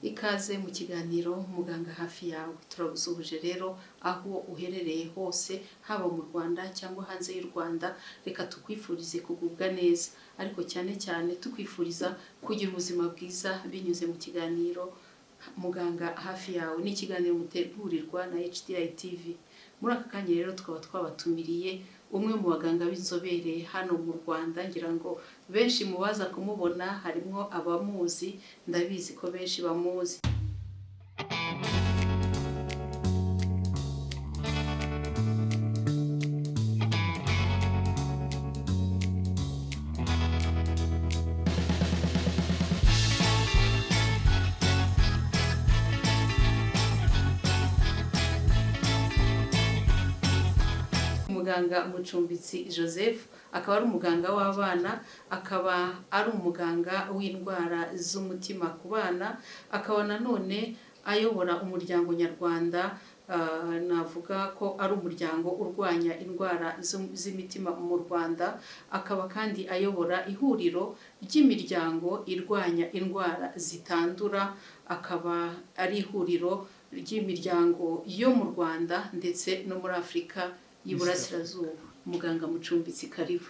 Ikaze mu kiganiro muganga hafi yawe. Turagusuhuje rero aho uherereye hose, haba mu Rwanda cyangwa hanze y'u Rwanda. Reka tukwifurize kugubwa neza, ariko cyane cyane tukwifuriza kugira ubuzima bwiza binyuze mu kiganiro muganga hafi yawe. Ni ikiganiro mutegurirwa na HDI TV. Muri aka kanya rero tukaba twabatumiriye umwe mu baganga b'inzobere hano mu Rwanda. Ngira ngo benshi mubaza kumubona harimo abamuzi, ndabizi ko benshi bamuzi. Muganga Mucumbitsi Joseph akaba ari umuganga w'abana, akaba ari umuganga w'indwara z'umutima ku bana, akaba nanone ayobora umuryango nyarwanda. Navuga ko ari umuryango urwanya indwara z'imitima mu Rwanda. Akaba kandi ayobora ihuriro ry'imiryango irwanya indwara zitandura, akaba ari ihuriro ry'imiryango yo mu Rwanda ndetse no muri Afurika y'Iburasirazuba. Muganga Mucumbitsi, karibu.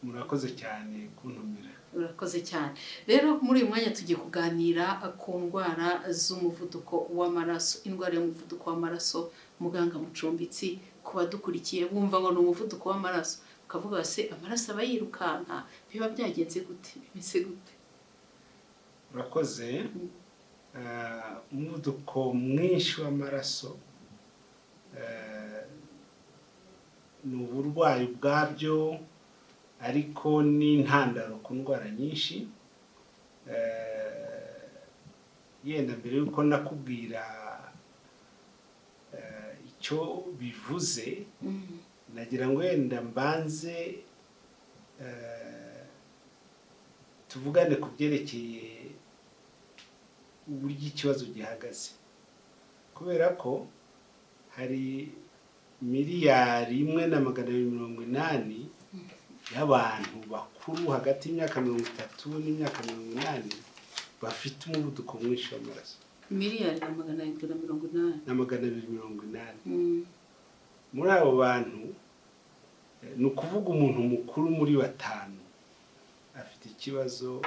Murakoze cyane kuntumira. Urakoze cyane. Rero muri uyu mwanya tugiye kuganira ku ndwara z'umuvuduko w'amaraso. Indwara y'umuvuduko w'amaraso, muganga Mucumbitsi, ku badukurikiye bumva ngo ni umuvuduko w'amaraso, ukavuga se amaraso aba yirukanka, biba byagenze gute, bimeze gute? Urakoze. Umuvuduko mwinshi w'amaraso ni uburwayi bwabyo, ariko ni intandaro ku ndwara nyinshi. Yenda mbere yuko nakubwira icyo bivuze, nagira ngo yenda mbanze tuvugane ku byerekeye uburyo ikibazo gihagaze, kubera ko hari 1,280,000,000 y'abantu bakuru hagati y'imyaka 30 n'imyaka 80 bafite umuvuduko mwinshi w'amaraso. 1,280,000. Muri abo bantu ni ukuvuga umuntu mukuru muri batanu afite ikibazo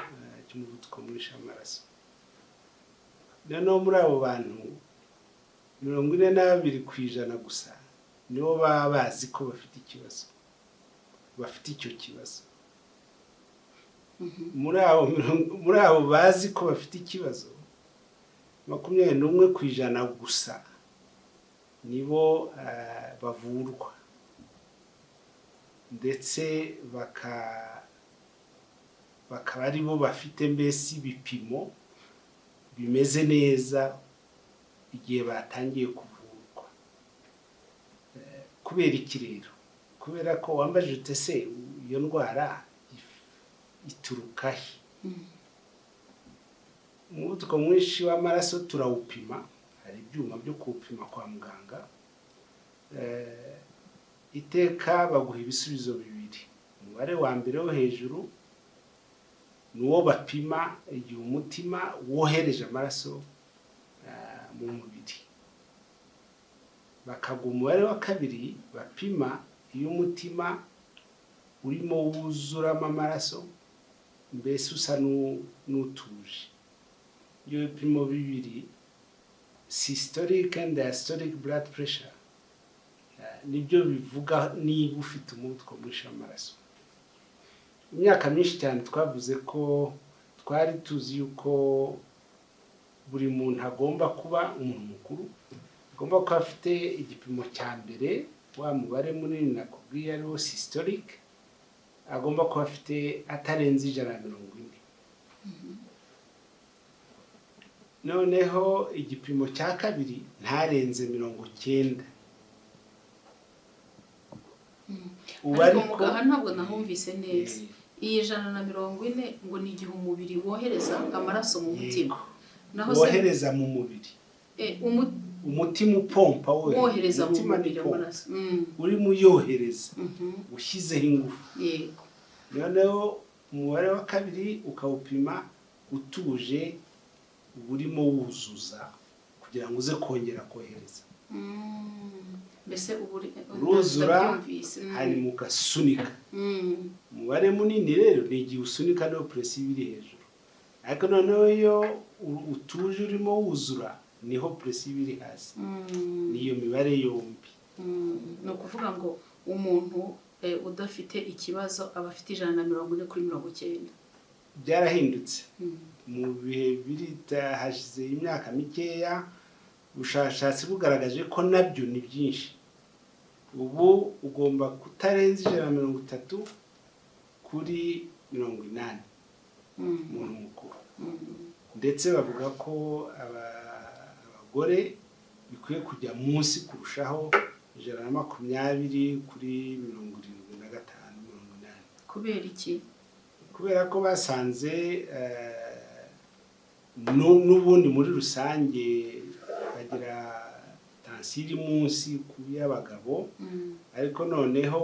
cy'umuvuduko mwinshi w'amaraso. Noneho muri abo bantu 42% gusa nibo baba bazi ko bafite ikibazo, bafite icyo kibazo. Muri abo bazi ko bafite ikibazo 21% gusa nibo bavurwa, ndetse bakaba ari bo bafite mbese ibipimo bimeze neza igihe batangiye kuvurwa. Kubera iki rero? Kubera ko wambajije ute se iyo ndwara ituruka he? Umuvuduko mwinshi w'amaraso turawupima, hari ibyuma byo kuwupima kwa muganga. Iteka baguha ibisubizo bibiri. Umubare wa mbere wo hejuru ni uwo bapima igihe umutima wohereje amaraso mu mubiri. Bakaguha umubare wa kabiri bapima iyo umutima urimo wuzuramo amaraso, mbese usa n'utuje. Ibyo bipimo bibiri, systolic and diastolic blood pressure, nibyo bivuga niba ufite umuvuduko mwinshi w'amaraso. Imyaka myinshi cyane twavuze ko twari tuzi yuko buri muntu agomba kuba umuntu mukuru, agomba kuba afite igipimo cya mbere, wa mubare munini nakubwiye ariwo systolic, agomba kuba afite atarenze 140. Noneho igipimo cya kabiri ntarenze 90. Ariko aha ntabwo nahumvise neza. Iyi 140 ngo ni igihe umubiri wohereza amaraso mu mutima. Naho wohereza mu mubiri. Umutima upompa wohereza mu mubiri amaraso. Urimo yohereza, ushyizeho ingufu. Yego. Noneho umubare wa kabiri ukawupima utuje burimo wuzuza kugira ngo uze kongera kohereza. Mbese uruzura hari mu gasunika. Umubare munini rero ni igihe usunika niyo presiyo iri hejuru, ariko noneho iyo utuje urimo wuzura niho presiyo iri hasi. niyo mibare yombi. Ni ukuvuga ngo umuntu udafite ikibazo aba afite 140/90. Byarahindutse mu bihe hashize imyaka mikeya, ubushakashatsi bugaragaje ko nabyo ni byinshi. Ubu ugomba kutarenza 130/80 umuntu mukuru. Ndetse bavuga ko abagore bikwiye kujya munsi kurushaho 120/75/80. Kubera iki? Kubera ko basanze n'ubundi muri rusange bagira tansiri munsi ku y'abagabo, ariko noneho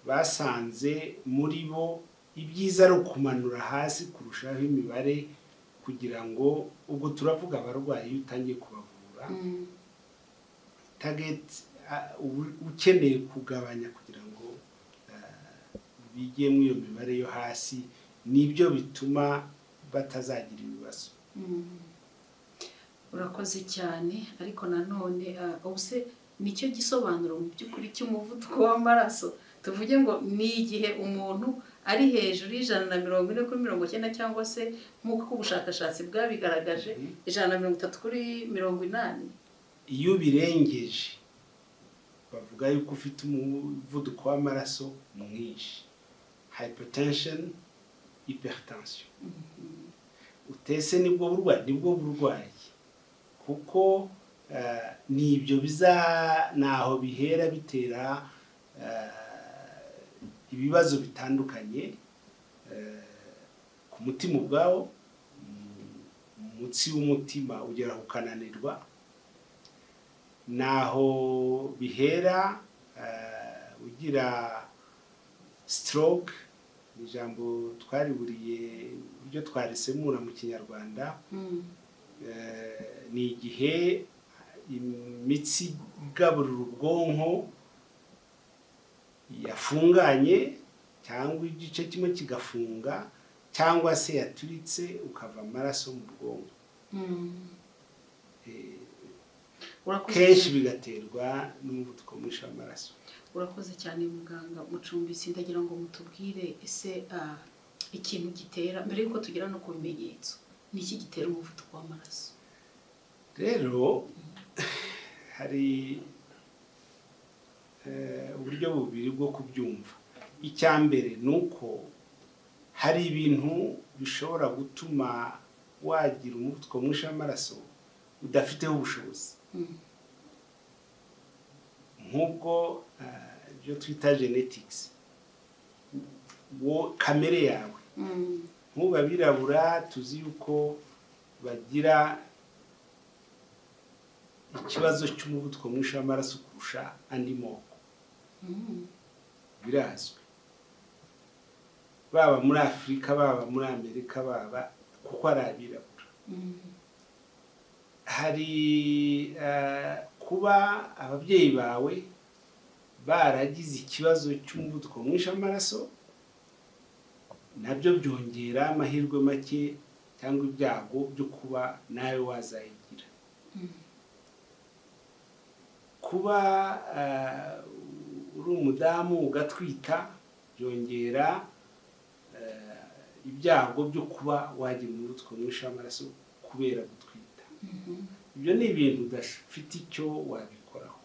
basanze muri bo ibyiza ari ukumanura hasi kurushaho imibare, kugira ngo ubwo turavuga abarwayi utangiye kubavura target ukeneye kugabanya kugira ngo bige mu iyo mibare yo hasi, nibyo bituma batazagira ibibazo. Urakoze cyane, ariko nanone ubuse nicyo gisobanuro mu by'ukuri cy'umuvuduko w'amaraso. Tuvuge ngo ni igihe umuntu ari hejuru y'140/90 cyangwa se nk'uko ubushakashatsi bwabigaragaje 130/80. Iyo birengeje bavuga yuko ufite umuvuduko w'amaraso mwinshi, hypertension, hypertension. Utese nibwo burwayi, kuko nibyo naho bihera bitera ibibazo bitandukanye ku mutima ubwawo. Umutsi w'umutima ugera ukananirwa, naho bihera ugira stroke, ijambo twariburiye uburyo twarisemura mu Kinyarwanda. Ni igihe imitsi igaburira ubwonko yafunganye, cyangwa igice kimwe kigafunga, cyangwa se yaturitse ukava amaraso mu bwonko. Kenshi bigaterwa n'umuvuduko mwinshi w'amaraso. Urakoze cyane muganga Mucumbitsi, ndagira ngo mutubwire ese ikintu gitera, mbere yuko tugera no ku bimenyetso, ni iki gitera umuvuduko w'amaraso? Rero hari uburyo bubiri bwo kubyumva. Icya mbere ni uko hari ibintu bishobora gutuma wagira umuvuduko mwinshi w'amaraso udafiteho ubushobozi, nk'ubwo ibyo twita genetics, kamere yawe. Nk'ubu abirabura tuzi yuko bagira ikibazo cy'umuvuduko mwinshi w'amaraso kurusha andi moko, birazwi, baba muri Afurika, baba muri Amerika, baba kuko ari abirabura. Hari kuba ababyeyi bawe baragize ikibazo cy'umuvuduko mwinshi w'amaraso, nabyo byongera amahirwe make cyangwa ibyago byo kuba nawe wazayigira. Kuba uri umudamu ugatwita byongera ibyago byo kuba wagira umuvuduko mwinshi w'amaraso kubera gutwita. Ibyo ni ibintu udafite icyo wabikoraho,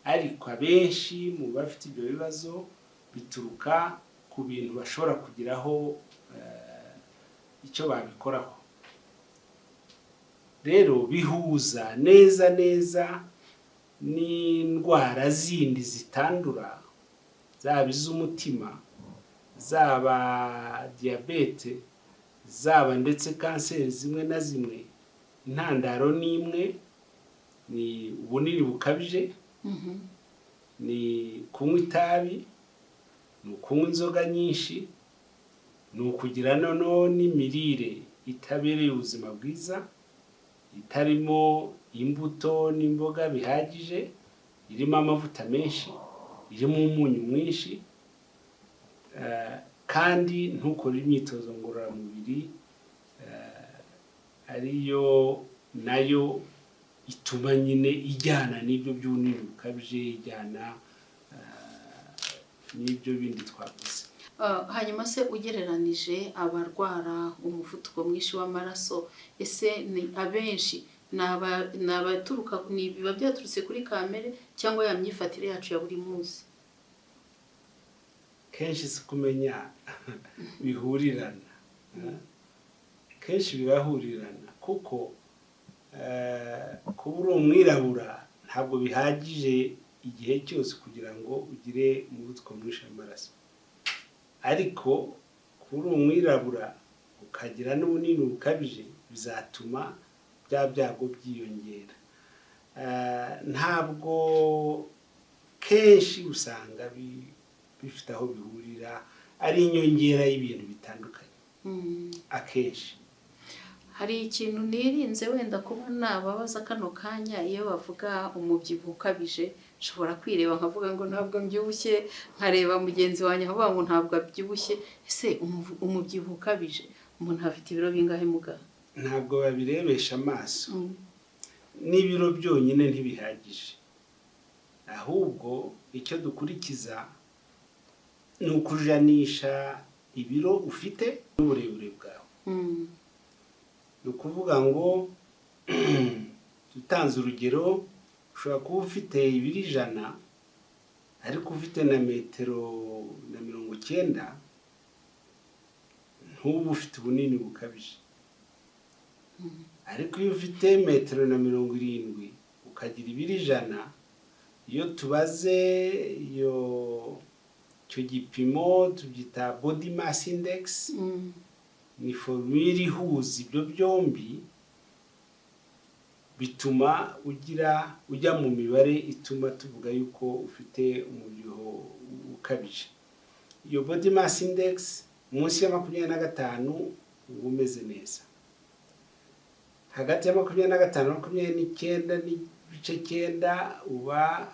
ariko abenshi mu bafite ibyo bibazo bituruka ku bintu bashobora kugiraho icyo babikoraho. Rero bihuza neza n'indwara zindi zitandura, zaba iz'umutima, zaba diyabete, zaba ndetse kanseri zimwe na zimwe. Intandaro ni imwe, ni ubunini bukabije, ni kunywa itabi, ni ukunywa inzoga nyinshi, ni ukugira noneho n'imirire itabereye ubuzima bwiza, itarimo imbuto n'imboga bihagije, irimo amavuta menshi, irimo umunyu mwinshi, kandi ntukore imyitozo ngororamubiri ariyo nayo ituma nyine ijyana n'ibyo by'ubunini bukabije, ijyana n'ibyo bindi twavuze. Hanyuma se ugereranije abarwara umuvuduko mwinshi w'amaraso, ese ni abenshi ni abaturuka, biba byaturutse kuri kamere cyangwa ya myifatire yacu ya buri munsi? Kenshi si kumenya bihurirana, kenshi birahurirana kuko kuba uri umwirabura ntabwo bihagije igihe cyose kugira ngo ugire umuvuduko mwinshi w'amaraso, ariko kuba uri umwirabura ukagira n'ubunini bukabije bizatuma bya byago byiyongera. Ntabwo kenshi usanga bifite aho bihurira, ari inyongera y'ibintu bitandukanye. Akenshi hari ikintu nirinze wenda kuba nababaza kano kanya, iyo bavuga umubyibuho ukabije nshobora kwireba nkavuga ngo ntabwo mbyibushye, nkareba mugenzi wanjye nkavuga ngo ntabwo abyibushye. Ese umubyibuho ukabije umuntu afite ibiro bingahe muganga? Ntabwo babirebesha amaso, n'ibiro byonyine ntibihagije, ahubwo icyo dukurikiza ni ukujanisha ibiro ufite n'uburebure bwawe. Ni ukuvuga ngo dutanze urugero, ushobora kuba ufite ibiro 100 ariko ufite na 1.90 m, ntuba ufite ubunini bukabije. Ariko iyo ufite 1.70 m ukagira ibiro 100, iyo tubaze icyo gipimo tubyita body mass index, ni formule ihuza ibyo byombi, bituma ujya mu mibare ituma tuvuga yuko ufite umubyibuho ukabije. Iyo body mass index munsi ya 25 uba umeze neza, hagati ya 25 na 29 n'ibice 9 uba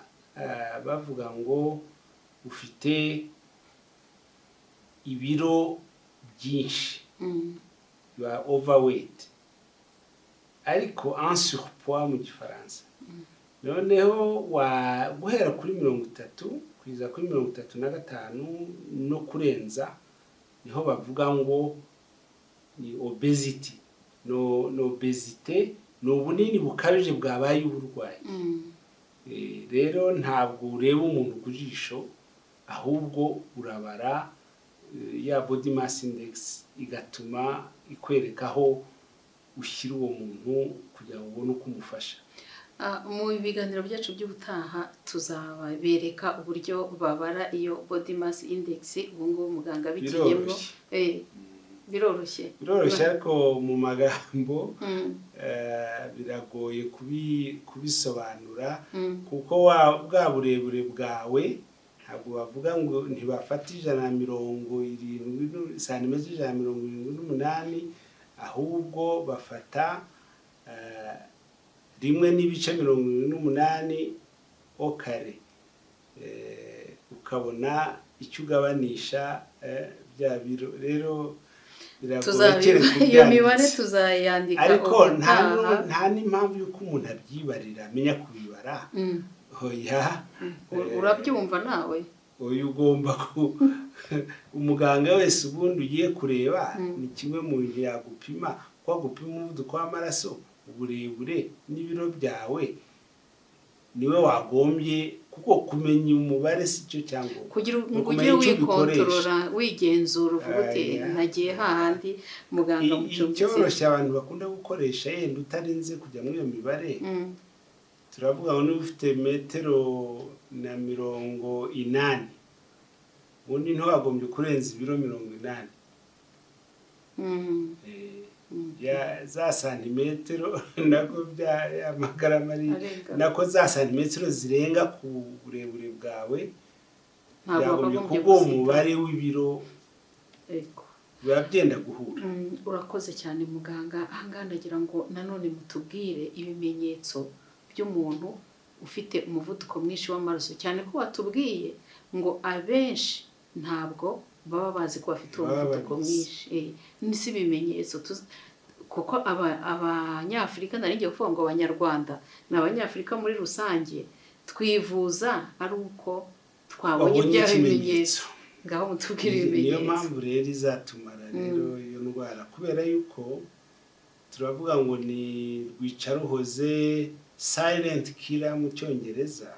bavuga ngo ufite ibiro byinshi, you are overweight, ariko en surpoids mu gifaransa. Noneho guhera kuri 30 kugeza kuri 35 no kurenza niho bavuga ngo ni obesity. No obesity ni ubunini bukabije bwabaye uburwayi. Rero ntabwo ureba umuntu ku jisho, ahubwo urabara ya body mass index igatuma ikwereka aho ushyira uwo muntu kugira ngo ubone uko umufasha. Mu biganiro byacu by'ubutaha tuzabereka uburyo babara iyo body mass index. Ubu ngubu muganga bigiyemo biroroshye, ariko mu magambo biragoye kubisobanura, kuko bwa burebure bwawe ntabwo bavuga ngo ntibafata 170 cm 178, ahubwo bafata 1.78 au kare, ukabona icyo ugabanisha bya biro. Rero iyo mibare tuzayandika, ariko nta n'impamvu y'uko umuntu abyibarira, amenya kubibara. Oya, urabyumva nawe. Oya, ugomba umuganga wese ubundi ugiye kureba ni kimwe mu bintu yagupima, ko gupima umuvuduko w'amaraso, uburebure n'ibiro byawe, niwe wagombye, kuko kumenya umubare si cyo cyangwa kugira wikontorora, wigenzura, uvuga uti nagiye hahandi muganga Mucumbitsi. Icyoroshye abantu bakunda gukoresha, yenda utarinze kujya muri iyo mibare, turavuga ngo niba ufite 1.80 m, ubundi ntiwagombye kurenza ibiro 80. Za santimetero nako bya amagarama nako za santimetero zirenga ku burebure bwawe, yagombye kubwo umubare w'ibiro biba byenda guhura. Urakoze cyane muganga. Ahangaha ndagira ngo nanone mutubwire ibimenyetso by'umuntu ufite umuvuduko mwinshi w'amaraso, cyane ko watubwiye ngo abenshi ntabwo baba bazi ko bafite umuvuduko mwinshi. Nisi ibimenyetso kuko abanyafurika ngiye kuvuga ngo abanyarwanda n'abanyafurika muri rusange twivuza ari uko twabonye bya bimenyetso. Ngaho mutubwire ibimenyetso. Niyo mpamvu rero izatumara rero iyo ndwara, kubera yuko turavuga ngo ni rwicaruhoze, silent killer mu cyongereza.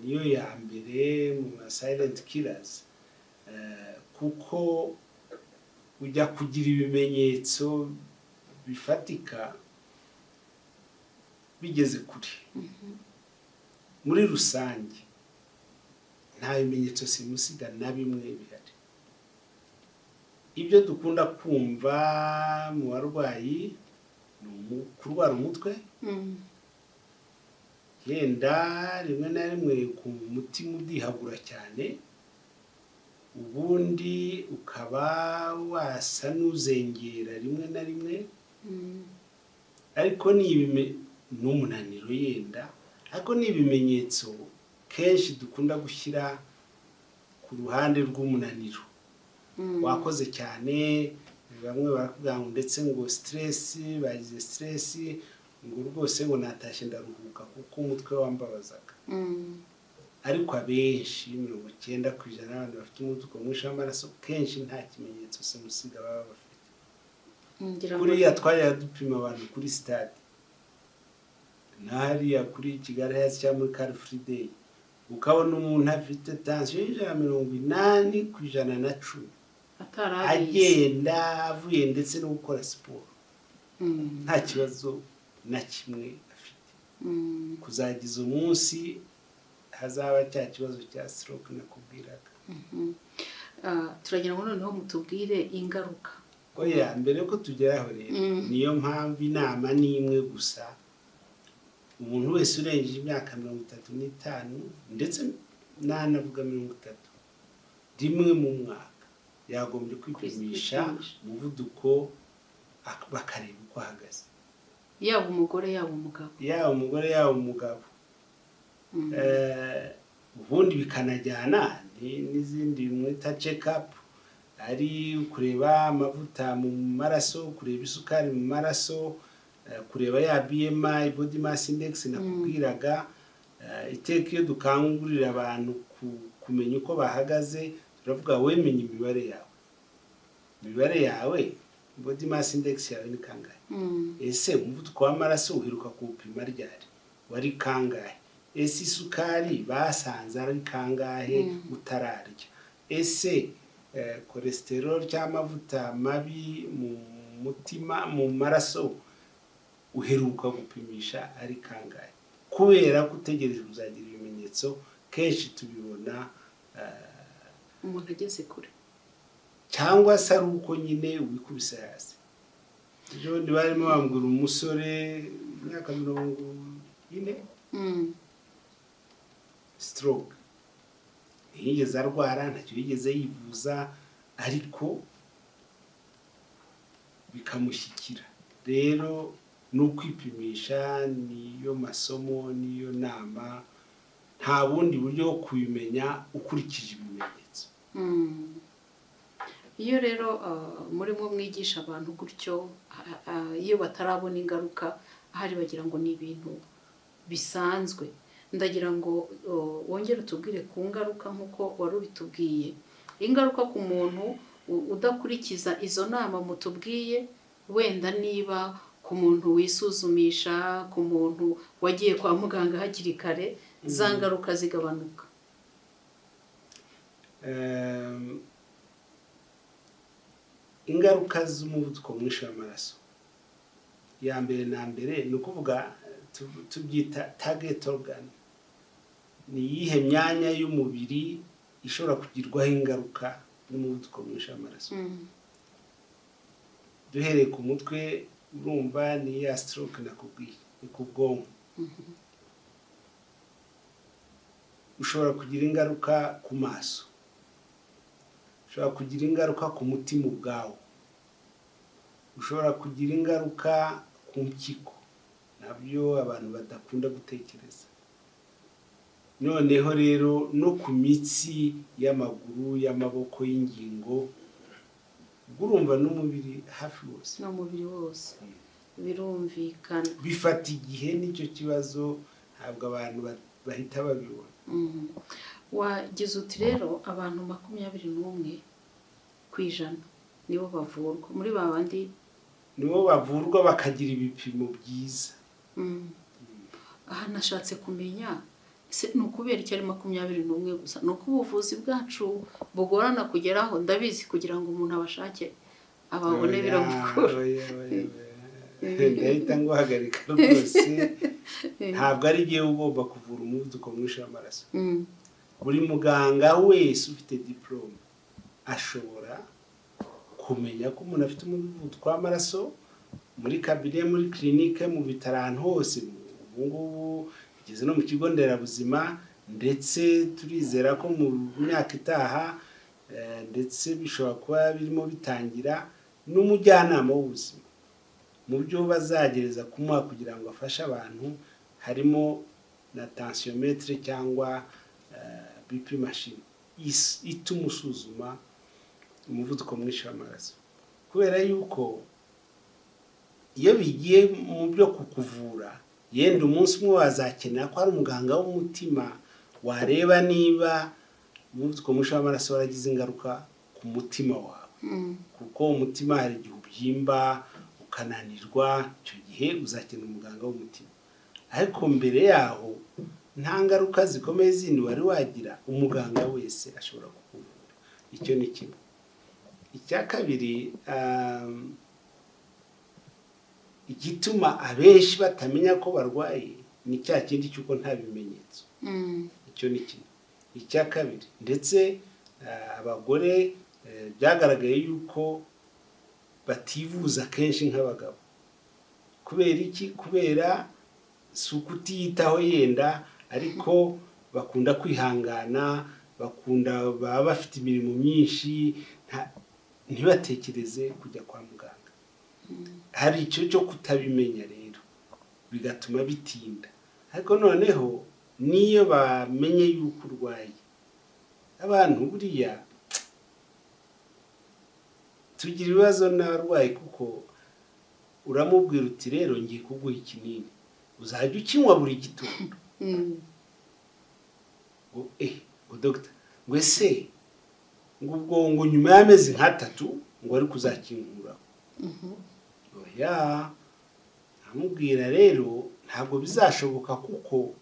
Niyo ya mbere mu silent killers, kuko ujya kugira ibimenyetso bifatika bigeze kure. Muri rusange nta bimenyetso simusiga na bimwe bihari. Ibyo dukunda kumva mu barwayi ni kurwara umutwe, yenda rimwe na rimwe ku mutima udihagura cyane, ubundi ukaba wasa n'uzengera rimwe na rimwe, ariko n'umunaniro yenda, ariko ni ibimenyetso kenshi dukunda gushyira ku ruhande rw'umunaniro. Wakoze cyane, bamwe baravuga ngo ndetse ngo stress, bagize stress, ngo rwose ngo natashye ndaruhuka kuko umutwe wambabazaga. Ariko abenshi 90% abantu bafite umuvuduko mwinshi w'amaraso kenshi nta kimenyetso simusiga baba bafite. Kuriya twajya dupima abantu kuri stade, nahariya kuri Kigali hasi cyangwa muri Car Free Day, ukabona umuntu afite tension y'80/110 agenda avuye ndetse no gukora siporo, nta kibazo na kimwe afite. Kuzagiza umunsi hazaba cya kibazo cya stroke nakubwiraga. Turagira ngo noneho mutubwire ingaruka. Oya, mbere ko tugeraho rero, niyo mpamvu inama ni imwe gusa. Umuntu wese urengeje imyaka 35 ndetse nanavuga 30 rimwe mu mwaka yagombye kwipimisha umuvuduko bakareba uko ahagaze. Yaba umugore yaba umugabo. Yaba umugore yaba umugabo. Ubundi bikanajyana n'izindi mwita check up, ari kureba amavuta mu maraso, kureba isukari mu maraso, kureba ya BMI body mass index nakubwiraga. Iteka iyo dukangurira abantu kumenya uko bahagaze, turavuga wemenya imibare yawe, body mass index yawe ni kangahe? Ese umuvuduko w'amaraso uheruka kuwupima ryari? Wari kangahe? Ese isukari basanze ari kangahe utararya? Ese cholesterol cyangwa amavuta mabi mu mutima mu maraso uheruka gupimisha ari kangahe? Kubera kutegereje kuzagira ibimenyetso kenshi tubibona umuntu ageze kure, cyangwa se ari uko nyine wikubise hasi. Ejo ndi barimo bambwira umusore imyaka 40 stroke, yigeze arwara, ntacyo yigeze yivuza, ariko bikamushyikira. Rero no kwipimisha niyo masomo, niyo nama, nta bundi buryo bwo kubimenya ukurikije ibimenyetso. Iyo rero murimo mwigisha abantu gutyo, iyo batarabona ingaruka, ahari bagira ngo ni ibintu bisanzwe. Ndagira ngo wongere utubwire ku ngaruka nk'uko wari ubitubwiye. Ingaruka ku muntu udakurikiza izo nama mutubwiye, wenda niba ku muntu wisuzumisha, ku muntu wagiye kwa muganga hakiri kare, za ngaruka zigabanuka. Ingaruka z'umuvuduko mwinshi w'amaraso, ya mbere na mbere ni ukuvuga tubyita target organ. Ni iyihe myanya y'umubiri ishobora kugirwaho ingaruka n'umuvuduko mwinshi w'amaraso? Duhereye ku mutwe, urumva ni ya stroke nakubwiye, ni ku bwonko. Ushobora kugira ingaruka ku maso, ushobora kugira ingaruka ku mutima ubwawo, ushobora kugira ingaruka ku mpyiko, nabyo abantu badakunda gutekereza. Noneho rero no ku mitsi y'amaguru, y'amaboko, y'ingingo, urumva n'umubiri hafi wose. N'umubiri wose birumvikana. Bifata igihe n'icyo kibazo, ntabwo abantu bahita babibona. Wagize uti rero abantu 21% nibo bavurwa, muri babandi nibo bavurwa bakagira ibipimo byiza. Aha nashatse kumenya ni ukubera iki ari 21 gusa? Ni uko ubuvuzi bwacu bugorana kugeraho? Ndabizi kugira ngo umuntu abashake ababone biramukora. Ndahita nguhagarika rwose. Ntabwo ari igihe ugomba kuvura umuvuduko mwinshi w'amaraso. Buri muganga wese ufite diplome ashobora kumenya ko umuntu afite umuvuduko w'amaraso muri kabine, muri clinique, mu bitaro, ahantu hose. Ubu ngubu bigeze no mu kigo nderabuzima, ndetse turizera ko mu myaka itaha ndetse bishobora kuba birimo bitangira n'umujyanama w'ubuzima mu byo bazagereza kumuha kugira ngo afashe abantu, harimo na tensiometre cyangwa BP machine ituma usuzuma umuvuduko mwinshi w'amaraso. Kubera yuko iyo bigiye mu byo kukuvura, yenda umunsi umwe wazakenera ko hari umuganga w'umutima wareba niba umuvuduko mwinshi w'amaraso waragize ingaruka ku mutima wawe. Kuko umutima hari igihe ubyimba ukananirwa, icyo gihe uzakenera umuganga w'umutima. Ariko mbere yaho nta ngaruka zikomeye zindi wari wagira, umuganga wese ashobora kukuvura. Icyo ni kimwe. Icya kabiri, igituma abenshi batamenya ko barwaye ni cya kindi cy'uko nta bimenyetso. Icyo ni kimwe. Icya kabiri, ndetse abagore byagaragaye yuko bativuza kenshi nk'abagabo. Kubera iki? Kubera si ukutiyitaho yenda, ariko bakunda kwihangana, baba bafite imirimo myinshi, ntibatekereze kujya kwa muganga. Hari icyo cyo kutabimenya rero bigatuma bitinda. Ariko noneho niyo bamenye yuko urwaye, abantu buriya tugira ibibazo n'abarwayi, kuko uramubwira uti rero ngiye kuguha ikinini, uzajya ukinywa buri gitondo. ngo doctor, ngo ese ngo nyuma y'amezi nk'atatu ngo ari kuzakinkuraho. Oya, amubwira rero ntabwo bizashoboka, kuko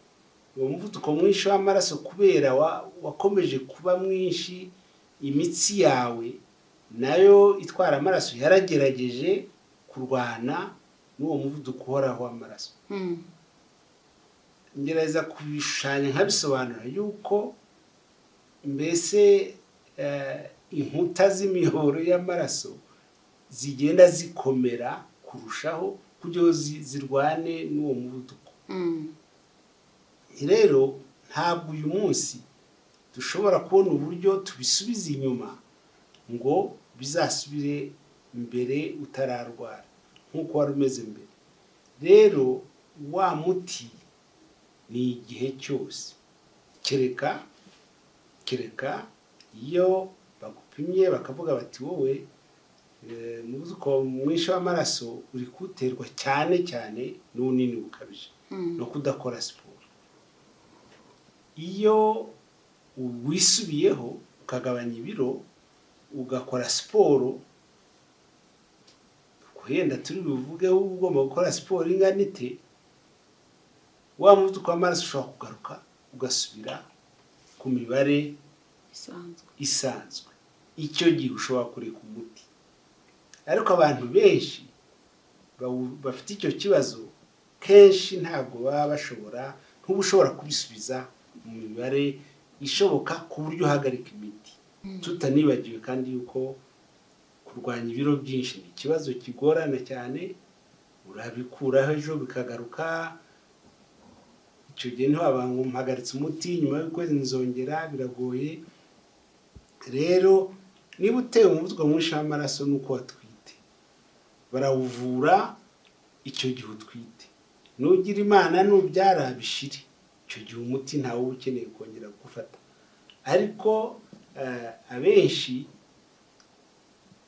uwo muvuduko mwinshi w'amaraso kubera wakomeje kuba mwinshi, imitsi yawe nayo itwara amaraso yaragerageje kurwana n'uwo muvuduko uhoraho w'amaraso. Ngerageza kubishushanya nkabisobanura yuko mbese inkuta z'imiyoboro y'amaraso zigenda zikomera kurushaho kugira ngo zirwane n'uwo muvuduko. Rero ntabwo uyu munsi dushobora kubona uburyo tubisubiza inyuma ngo bizasubire mbere utararwara nk'uko wari umeze mbere. Rero wa muti ni igihe cyose, kereka iyo bagupimye bakavuga bati wowe umuvuduko mwinshi w'amaraso uri kuterwa cyane cyane n'ubunini bukabije no kudakora siporo. Iyo wisubiyeho ukagabanya ibiro ugakora siporo, kuhenda turi buvugeho ugomba gukora siporo ingana ite, wa muvuduko w'amaraso ushobora kugaruka ugasubira ku mibare isanzwe. Icyo gihe ushobora kureka umuti. Ariko abantu benshi bafite icyo kibazo kenshi ntabwo baba ushobora kubisubiza mu mibare ishoboka ku buryo uhagarika imiti. Tutanibagiwe kandi yuko kurwanya ibiro byinshi ni ikibazo kigorana cyane. Urabikuraho ejo bikagaruka, icyo gihe ntiwabanga mpagaritse umuti, nyuma y'ukwezi nzongera, biragoye. Rero niba utewe umuvuduko mwinshi w'amaraso nuko watwite barawuvura icyo gihe utwite, nugira imana nubyara bishire, icyo gihe umuti ntawe uba ukeneye kongera gufata. Ariko abenshi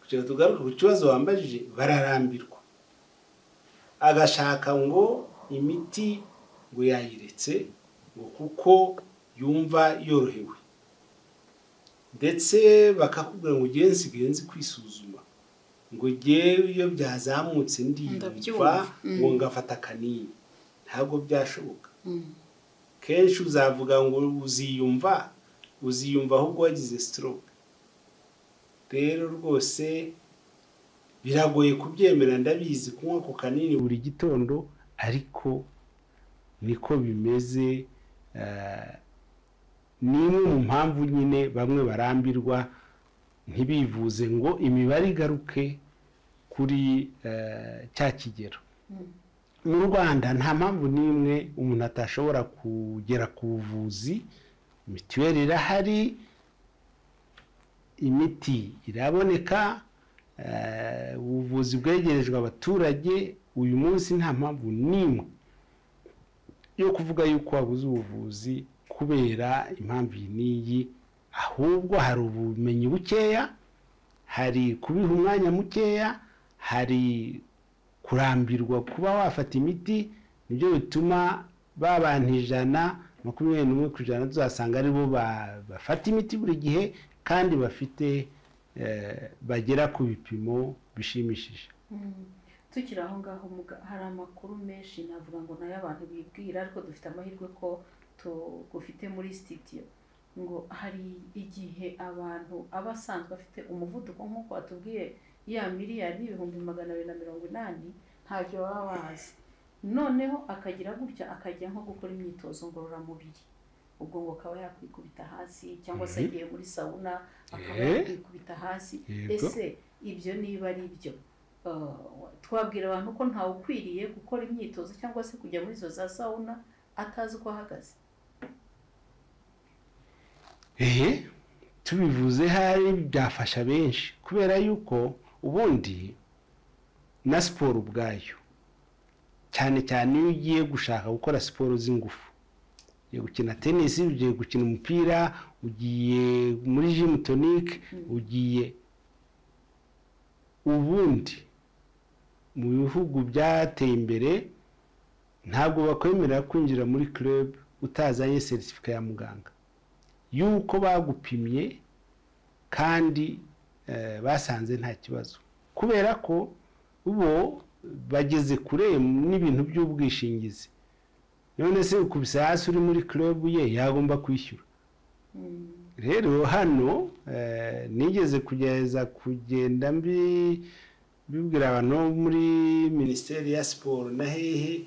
kugira tugaruke ku kibazo wambajije, bararambirwa agashaka ngo imiti ngo yayiretse ngo kuko yumva yorohewe, ndetse bakakubwira ngo ugiye nzi kwisuzuma, ngo ngewe iyo byazamutse ndiyumva ngo ngafata kanini. Ntabwo byashoboka. Kenshi uzavuga ngo uziyumva ahubwo wagize stroke. Rero rwose biragoye kubyemera, ndabizi kunywa ako kanini buri gitondo, ariko niko bimeze. Ni imwe mu mpamvu nyine bamwe barambirwa ntibivuze ngo imibare igaruke kuri cya kigero. Mu Rwanda nta mpamvu n'imwe umuntu atashobora kugera ku buvuzi. Mituweli irahari, imiti iraboneka, ubuvuzi bwegerejwe abaturage. Uyu munsi nta mpamvu n'imwe yo kuvuga yuko wabuze ubuvuzi kubera impamvu n'iyi, ahubwo hari ubumenyi bukeya, hari kubiha umwanya mukeya, hari kurambirwa kuba wafata imiti. Nibyo bituma babantu 121% tuzasanga ari bo bafata imiti buri gihe kandi bafite bagera ku bipimo bishimishije. Tukiri aho ngaho hari amakuru menshi navuga ngo nayo abantu bibwira, ariko dufite amahirwe ko tugufite muri studio, ngo hari igihe abantu abasanzwe afite umuvuduko nk'uko watubwiye ya miliyari 280 ntabyo baba bazi, noneho akagira gutya akajya nko gukora imyitozo ngororamubiri, ubwo ngo akaba yakwikubita hasi, cyangwa se agiye muri sauna akaba yakwikubita hasi. Ese ibyo niba ari byo, twabwira abantu ko ntawe ukwiriye gukora imyitozo cyangwa se kujya muri izo za sauna atazi uko ahagaze? Tubivuze hari byafasha benshi, kubera yuko ubundi na siporo ubwayo, cyane cyane iyo ugiye gushaka gukora siporo z'ingufu, ugiye gukina tennis, ugiye gukina umupira, ugiye muri gym tonic, ugiye ubundi mu bihugu byateye imbere ntabwo bakwemerera kwinjira muri club utazanye certificate ya muganga yuko bagupimye kandi basanze nta kibazo, kubera ko ubo bageze kure n'ibintu by'ubwishingizi. None se ukubise hasi uri muri club ye yagomba kwishyura. Rero hano nigeze kugenda bibwira abantu muri Minisiteri ya Siporo na hehe,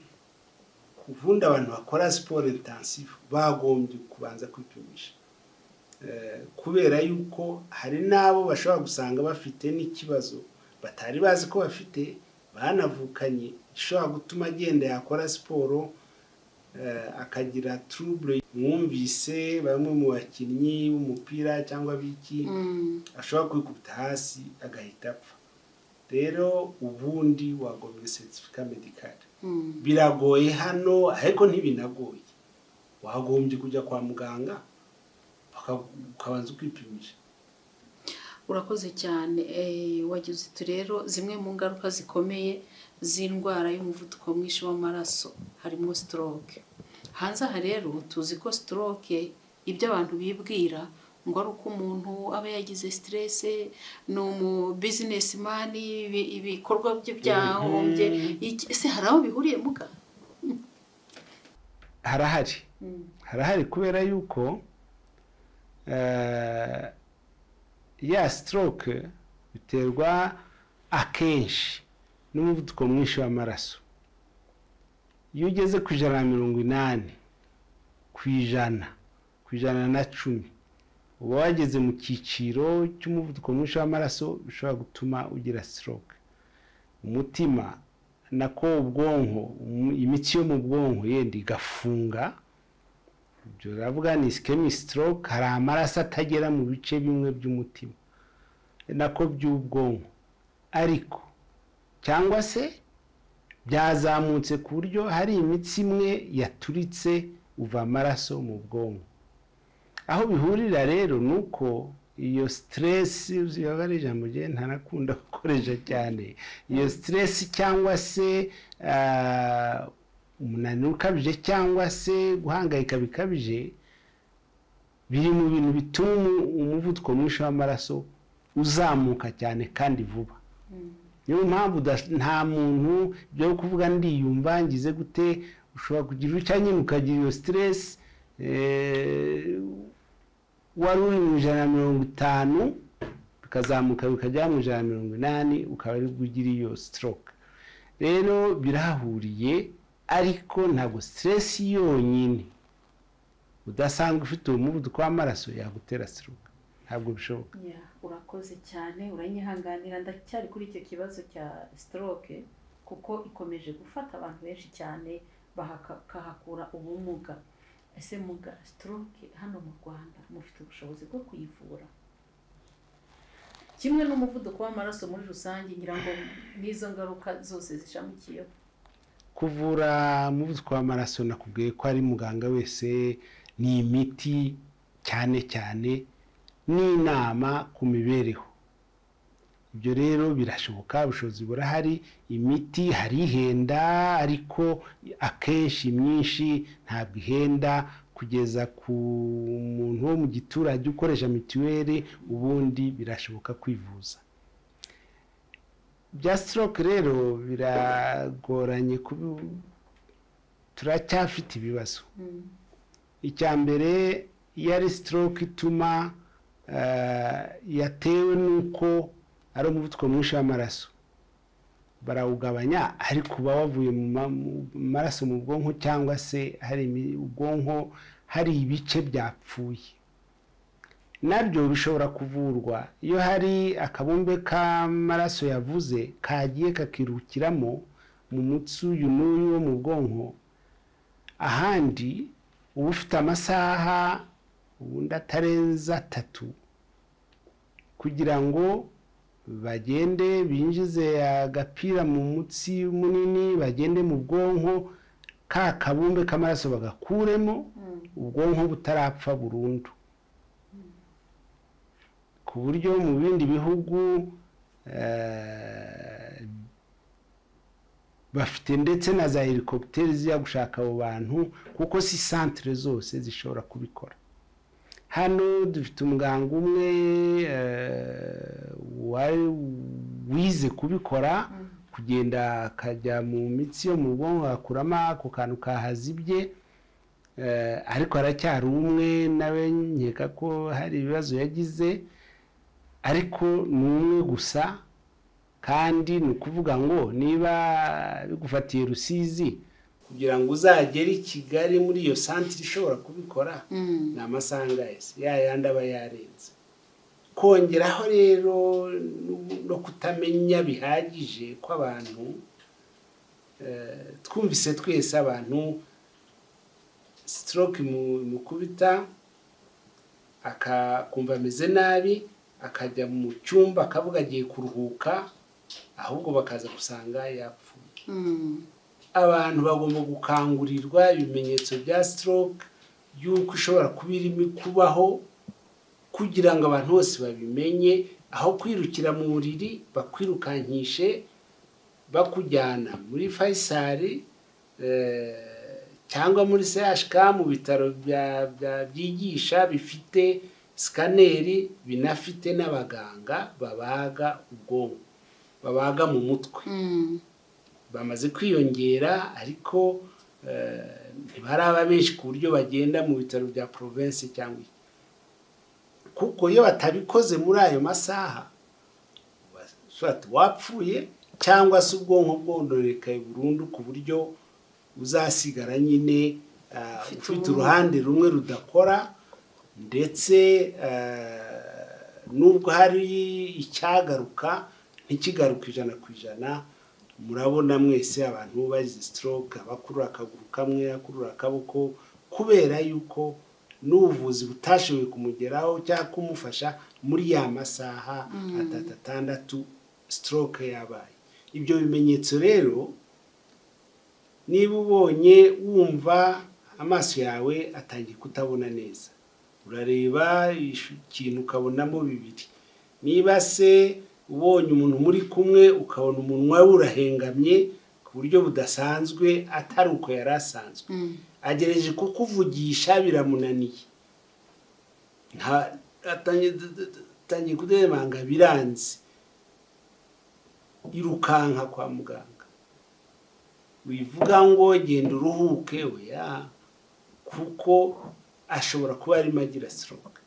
ubundi abantu bakora siporo intensive bagombye kubanza kwipimisha, kubera yuko hari nabo bashobora gusanga bafite n'ikibazo batari bazi ko bafite, banavukanye, gishobora gutuma agenda yakora siporo akagira trouble. Mwumvise bamwe mu bakinnyi b'umupira cyangwa biki ashobora kwikubita hasi agahita apfa. Rero ubundi wagombye certificate medical. Biragoye hano, ariko ntibinagoye, wagombye kujya kwa muganga ukabanza kwipimisha. Urakoze cyane. Wagize rero zimwe mu ngaruka zikomeye z'indwara y'umuvuduko mwinshi w'amaraso harimo stroke. Hanze aha rero tuzi ko stroke ibyo abantu bibwira ngo ari uko umuntu aba yagize stress, ni umu businessman, ibikorwa bye byahombye. Ese hari aho bihuriye muga? Harahari kubera yuko ya stroke biterwa akenshi n'umuvuduko mwinshi w'amaraso. Iyo ugeze ku 180 ku ijana na 10 uba wageze mu cyiciro cy'umuvuduko mwinshi w'amaraso bishobora gutuma ugira stroke. Umutima nako ubwonko, imitsi yo mu bwonko yenda igafunga, ibyo ravuga ni ischemic stroke. Hari amaraso atagera mu bice bimwe by'umutima, nako by'ubwonko, ariko cyangwa se byazamutse ku buryo hari imitsi imwe yaturitse uva amaraso mu bwonko. Aho bihurira rero nuko iyo stress uziyobara ijambo rye ntarakunda gukoresha cyane, iyo stress cyangwa se umunaniro ukabije cyangwa se guhangayika bikabije biri mu bintu bituma umuvuduko mwinshi w'amaraso uzamuka cyane kandi vuba. Niyo mpamvu nta muntu byo kuvuga ndiyumva ngize gute, ushobora kugira ucyanye ukagira iyo stress wari uri mu 150 bikazamuka bikajya mu 180 ukaba ari kugira iyo stroke. Rero birahuriye, ariko ntabwo stress yonyine udasanzwe ufite umuvuduko w'amaraso yagutera stroke, ntabwo bishoboka. Urakoze cyane, uranyihanganira ndacyari kuri icyo kibazo cya stroke kuko ikomeje gufata abantu benshi cyane bakahakura ubumuga. Ese muga stroke hano mu Rwanda mufite ubushobozi bwo kuyivura kimwe n'umuvuduko w'amaraso muri rusange, ngira ngo n'izo ngaruka zose zishamikiyeho? Kuvura umuvuduko w'amaraso nakubwiye ko ari muganga wese, ni imiti cyane cyane n'inama ku mibereho. Ibyo rero birashoboka, ubushobozi burahari, imiti hari ihenda, ariko akenshi myinshi ntabwo ihenda kugeza ku muntu wo mu giturage ukoresha mituweli, ubundi birashoboka kwivuza. Bya stroke rero biragoranye, turacyafite ibibazo. Icya mbere, iyo ari stroke ituma yatewe nuko ari umuvuduko mwinshi w'amaraso, barawugabanya, ariko uba wavuye mu maraso mu bwonko, cyangwa se hari ubwonko hari ibice byapfuye. Nabyo bishobora kuvurwa iyo hari akabumbe k'amaraso yavuze kagiye kakirukiramo mu mutsi uyu n'uyu wo mu bwonko. Ahandi uba ufite amasaha ubundi atarenze 3 kugira ngo bagende binjize agapira mu mutsi munini, bagende mu bwonko, ka kabumbe k'amaraso bagakuremo, ubwonko butarapfa burundu. Ku buryo mu bindi bihugu bafite ndetse na za helicopter ziya gushaka abo bantu, kuko si centre zose zishobora kubikora. Hano dufite umuganga umwe wize kubikora, kugenda akajya mu mitsi yo mu bwonko akuramo ako kantu kahazibye, ariko aracyari umwe, nawe nkeka ko hari ibibazo yagize, ariko ni umwe gusa. Kandi ni ukuvuga ngo niba bigufatiye Rusizi kugira ngo uzagere i Kigali muri iyo centre ishobora kubikora, ni amasaha yose yayandi aba yarenze. Kongeraho rero no kutamenya bihagije kw'abantu, twumvise twese abantu stroke mukubita akakumva ameze nabi, akajya mu cyumba akavuga agiye kuruhuka, ahubwo bakaza gusanga yapfuye. Abantu bagomba gukangurirwa ibimenyetso bya stroke yuko ishobora kuba irimo kubaho, kugira ngo abantu bose babimenye, aho kwirukira mu buriri bakwirukankishe bakujyana muri Faisal cyangwa muri CHK, mu bitaro byigisha bifite scaneri, binafite n'abaganga babaga ubwonko, babaga mu mutwe. Bamaze kwiyongera, ariko ntibaraba benshi ku buryo bagenda mu bitaro bya province cyangwa, kuko iyo batabikoze muri ayo masaha wapfuye, cyangwa se ubwonko bwondorekaye burundu, ku buryo uzasigara nyine ufite uruhande rumwe rudakora, ndetse nubwo hari icyagaruka ntikigaruka 100%. Murabona mwese abantu bagize stroke, abakurura akaguru kamwe, akurura akaboko, kubera yuko n'ubuvuzi butashoboye kumugeraho cyangwa kumufasha muri ya masaha atandatu stroke yabaye. Ibyo bimenyetso rero niba ubonye wumva amaso yawe atangiye kutabona neza, urareba ikintu ukabonamo bibiri. Niba se ubonye umuntu muri kumwe ukabona umunwa we urahengamye ku buryo budasanzwe atari uko yari asanzwe, agereje kukuvugisha biramunaniye, atangiye kudemanga biranze, irukanka kwa muganga. Wivuga ngo genda uruhuke, oya, kuko ashobora kuba arimo agira stroke.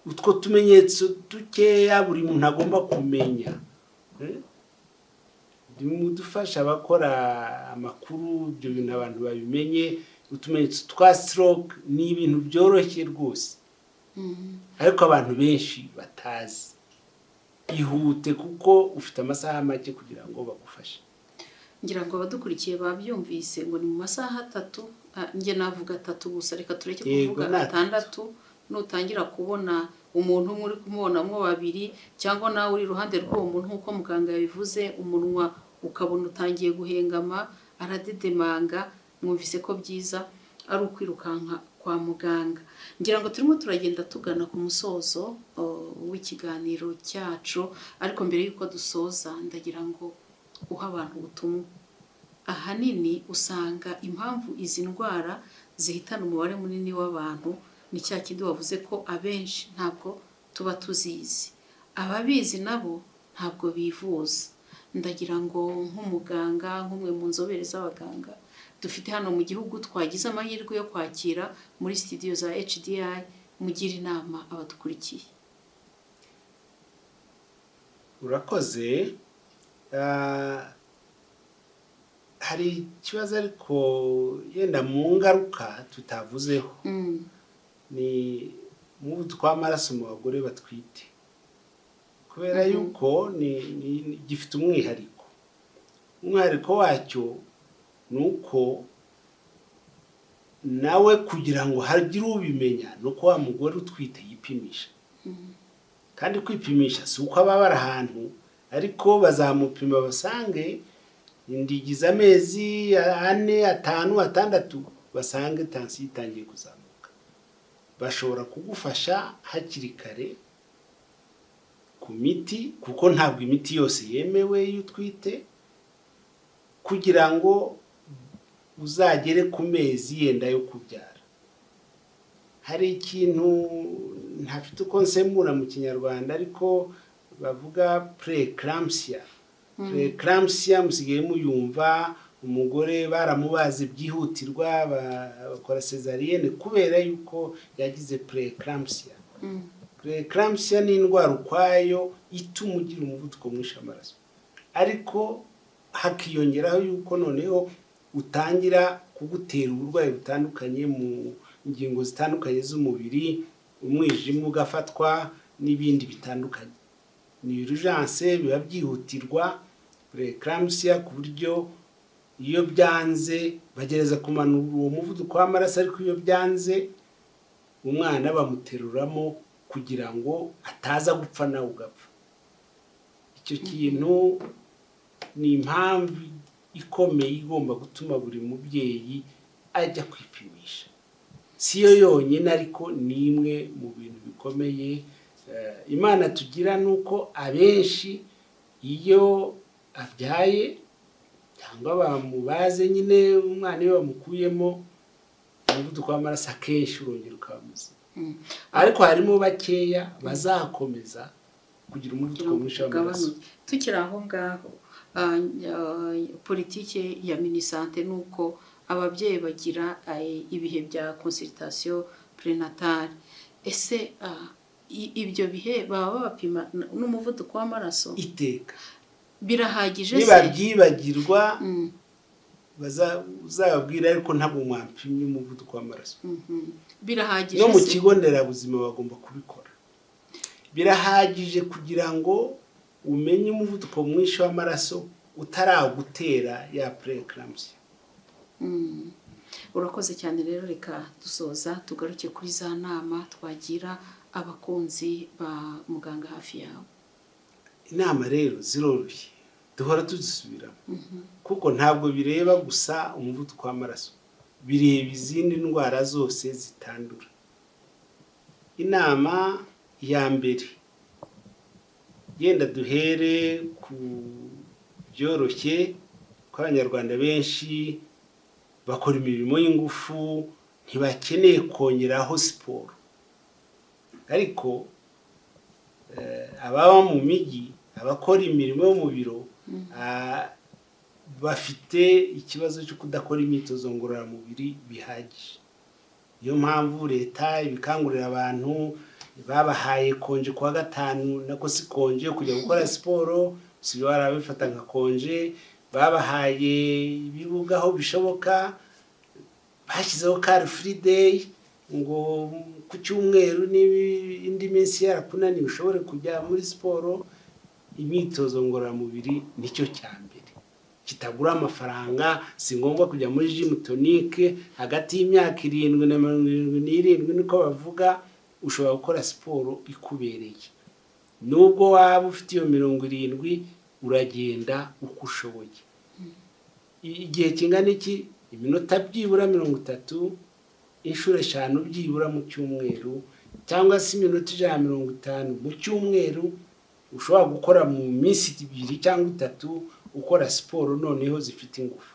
Utwo tumenyetso dukeya buri muntu agomba kumenya. Dimudufasha abakora amakuru, ibyo bintu abantu babimenye. Utumenyetso twa stroke ni ibintu byoroshye rwose, ariko abantu benshi batazi. Ihute kuko ufite amasaha make kugira ngo bagufashe. Ngira ngo abadukurikiye babyumvise ngo ni mu masaha 3, nge navuga 3 gusa, reka tureke kuvuga 6. Nutangira kubona umuntu muri kumubonamo babiri cyangwa nawe uri iruhande rw'uwo muntu nkuko muganga yabivuze, umunwa ukabona utangiye guhengama, aradedemanga, mwumvise ko byiza ari ukwirukanka kwa muganga. Ngira ngo turimo turagenda tugana ku musozo w'ikiganiro cyacu, ariko mbere yuko dusoza ndagira ngo uha abantu ubutumwa. Ahanini usanga impamvu izi ndwara zihitana umubare munini w'abantu ni cya kindi wavuze ko abenshi ntabwo tuba tuzizi, ababizi nabo ntabwo bivuza. Ndagira ngo nk'umuganga, nk'umwe mu nzobere z'abaganga dufite hano mu gihugu, twagize amahirwe yo kwakira muri studio za HDI, mugira inama abadukurikiye. Urakoze. Hari ikibazo ariko yenda mu ngaruka tutavuzeho, ni umuvuduko w'amaraso mu bagore batwite, kubera yuko ni gifite umwihariko wacyo nuko nawe kugira ngo hagire ubimenya nuko wa mugore utwite yipimisha. Kandi kwipimisha si uko aba bari ahantu, ariko bazamupima basange indigiza amezi 4, 5, 6, basange tension itangiye kuzamuka. Bashobora kugufasha hakiri kare ku miti, kuko ntabwo imiti yose yemewe iyo utwite, kugira ngo uzagere ku mezi yenda yo kubyara. Hari ikintu ntafite uko nsemura mu Kinyarwanda, ariko bavuga preeclampsia. Preeclampsia musigaye muyumva, umugore baramubaze byihutirwa bakora cesarienne kubera yuko yagize preeclampsia. Preeclampsia ni indwara ukwayo ituma ugira umuvuduko mwinshi w'amaraso, ariko hakiyongeraho yuko noneho utangira kugutera uburwayi butandukanye mu ingingo zitandukanye z'umubiri, umwijima ugafatwa n'ibindi bitandukanye. Ni urgence, biba byihutirwa preeclampsia, ku buryo iyo byanze bagereza kumanura uwo muvuduko w'amaraso, ariko iyo byanze umwana bamuteruramo kugira ngo ataza gupfa nawe ugapfa. Icyo kintu ni impamvu ikomeye igomba gutuma buri mubyeyi ajya kwipimisha. Siyo yonyine, ariko ni imwe mu bintu bikomeye Imana tugira, nuko abenshi iyo abyaye cyangwa bamubaze nyine umwana iyo bamukuyemo umuvuduko w'amaraso akenshi urongera ukaba muzima. Ariko harimo bakeya bazakomeza kugira umuvuduko mwinshi w'amaraso. Tukiri aho ngaho, politike ya minisante nuko ababyeyi bagira ibihe bya consultation prénatale. Ese ibyo bihe baba bapima n'umuvuduko w'amaraso iteka? Birahagije se? Niba byibagirwa uzababwira, ariko ntabwo mwampimye umuvuduko w'amaraso. Birahagije no mu kigo nderabuzima bagomba kubikora. Birahagije kugira ngo umenye umuvuduko mwinshi w'amaraso utaragutera ya preeclampsia. urakoze cyane rero, reka dusoza tugaruke kuri za nama twagira abakunzi ba Muganga hafi yawe. Inama rero ziroroshye duhora tuzisubiramo kuko ntabwo bireba gusa umuvuduko w'amaraso, bireba izindi ndwara zose zitandura. Inama ya mbere yenda duhere ku byoroshye, ko abanyarwanda benshi bakora imirimo y'ingufu ntibakeneye kongeraho siporo, ariko ababa mu mijyi, abakora imirimo yo mu biro bafite ikibazo cyo kudakora imyitozo ngororamubiri bihagije. Niyo mpamvu leta ibikangurira abantu, babahaye konje kuwa gatanu, nako si konje kujya gukora siporo, si barabifata nka konje, babahaye ibibuga aho bishoboka, bashyizeho car free day ngo ku cyumweru n'indi minsi yarakunaniye ushobore kujya muri siporo. Imyitozo ngororamubiri nicyo cya mbere kitagura amafaranga, si ngombwa kujya muri gym tonique. Hagati y'imyaka 7 na 77 niko bavuga, ushobora gukora siporo ikubereye. Nubwo waba ufite iyo 70, uragenda uko ushoboye. Igihe kingana iki? Iminota byibura 30, inshuro 5 byibura mu cyumweru, cyangwa se iminota 150 mu cyumweru. Ushobora gukora mu minsi 2 cyangwa 3 ukora siporo noneho zifite ingufu.